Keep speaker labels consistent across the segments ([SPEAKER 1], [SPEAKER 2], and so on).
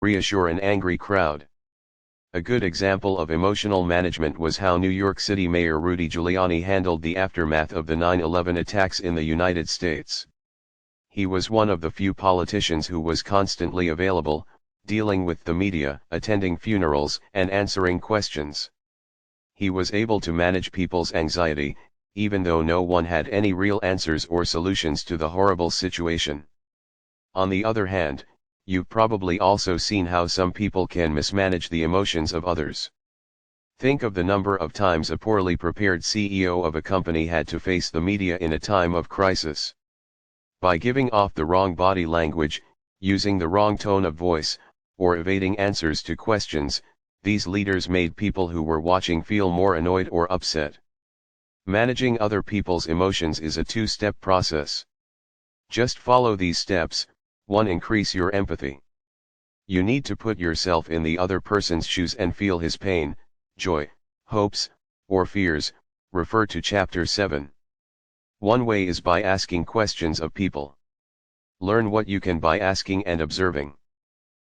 [SPEAKER 1] Reassure an angry crowd. A good example of emotional management was how New York City Mayor Rudy Giuliani handled the aftermath of the 9/11 attacks in the United States. He was one of the few politicians who was constantly available, dealing with the media, attending funerals, and answering questions. He was able to manage people's anxiety, even though no one had any real answers or solutions to the horrible situation. On the other hand, you've probably also seen how some people can mismanage the emotions of others. Think of the number of times a poorly prepared CEO of a company had to face the media in a time of crisis. By giving off the wrong body language, using the wrong tone of voice, or evading answers to questions, these leaders made people who were watching feel more annoyed or upset. Managing other people's emotions is a two-step process. Just follow these steps. 1. Increase your empathy. You need to put yourself in the other person's shoes and feel his pain, joy, hopes, or fears. Refer to Chapter 7. One way is by asking questions of people. Learn what you can by asking and observing.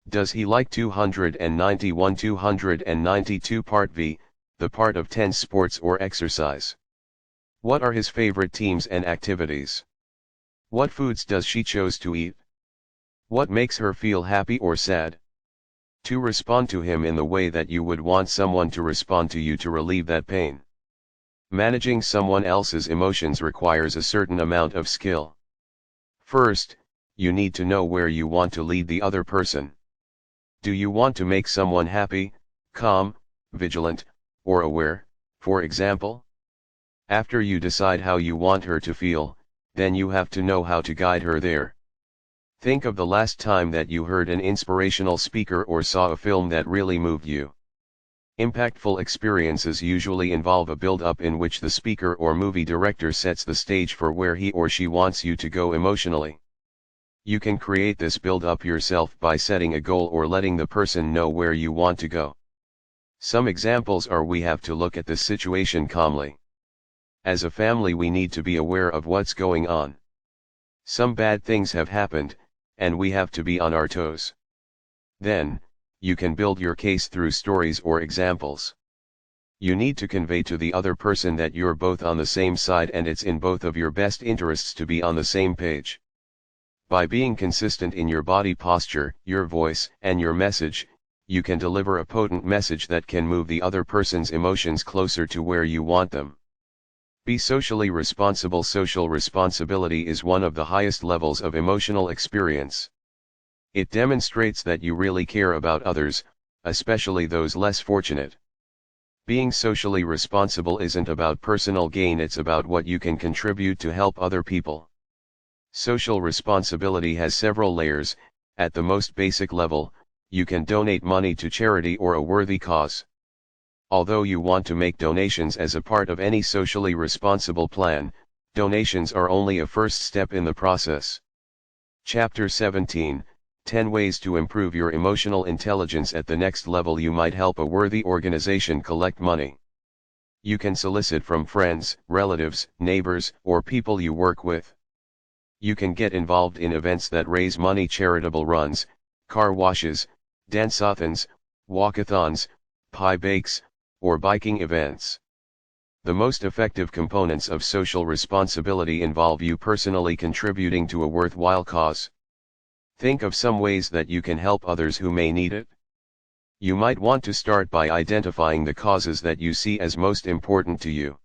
[SPEAKER 1] Does he like 291-292 Part V, the part of tense sports or exercise? What are his favorite teams and activities? What foods does she choose to eat? What makes her feel happy or sad? To respond to him in the way that you would want someone to respond to you to relieve that pain. Managing someone else's emotions requires a certain amount of skill. First, you need to know where you want to lead the other person. Do you want to make someone happy, calm, vigilant, or aware, for example? After you decide how you want her to feel, then you have to know how to guide her there. Think of the last time that you heard an inspirational speaker or saw a film that really moved you. Impactful experiences usually involve a build-up in which the speaker or movie director sets the stage for where he or she wants you to go emotionally. You can create this build-up yourself by setting a goal or letting the person know where you want to go. Some examples are: we have to look at the situation calmly. As a family, we need to be aware of what's going on. Some bad things have happened, and we have to be on our toes. Then, you can build your case through stories or examples. You need to convey to the other person that you're both on the same side and it's in both of your best interests to be on the same page. By being consistent in your body posture, your voice, and your message, you can deliver a potent message that can move the other person's emotions closer to where you want them. Be socially responsible. Social responsibility is one of the highest levels of emotional experience. It demonstrates that you really care about others, especially those less fortunate. Being socially responsible isn't about personal gain, it's about what you can contribute to help other people. Social responsibility has several layers. At the most basic level, you can donate money to charity or a worthy cause. Although you want to make donations as a part of any socially responsible plan, donations are only a first step in the process. Chapter 17, 10 Ways to Improve Your Emotional Intelligence. At the next level, you might help a worthy organization collect money. You can solicit from friends, relatives, neighbors, or people you work with. You can get involved in events that raise money: charitable runs, car washes, dance-a-thons, walkathons, pie bakes, or biking events. The most effective components of social responsibility involve you personally contributing to a worthwhile cause. Think of some ways that you can help others who may need it. You might want to start by identifying the causes that you see as most important to you.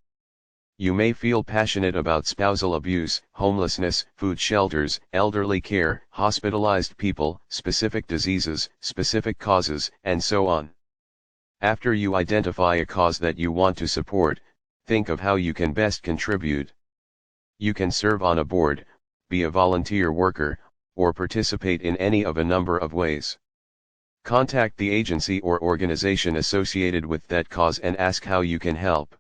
[SPEAKER 1] You may feel passionate about spousal abuse, homelessness, food shelters, elderly care, hospitalized people, specific diseases, specific causes, and so on. After you identify a cause that you want to support, think of how you can best contribute. You can serve on a board, be a volunteer worker, or participate in any of a number of ways. Contact the agency or organization associated with that cause and ask how you can help.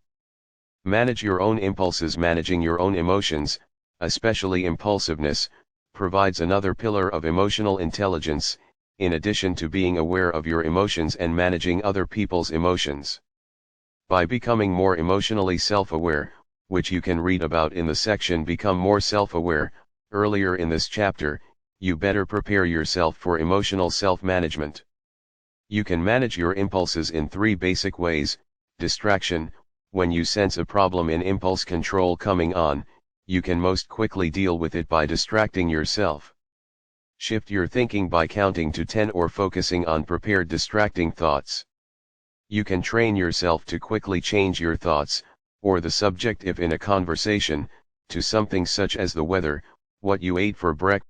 [SPEAKER 1] Manage your own impulses. Managing your own emotions, especially impulsiveness, provides another pillar of emotional intelligence, in addition to being aware of your emotions and managing other people's emotions. By becoming more emotionally self-aware, which you can read about in the section Become More Self-Aware, earlier in this chapter, you better prepare yourself for emotional self-management. You can manage your impulses in 3 basic ways. Distraction: when you sense a problem in impulse control coming on, you can most quickly deal with it by distracting yourself. Shift your thinking by counting to 10 or focusing on prepared distracting thoughts. You can train yourself to quickly change your thoughts, or the subject if in a conversation, to something such as the weather, what you ate for breakfast.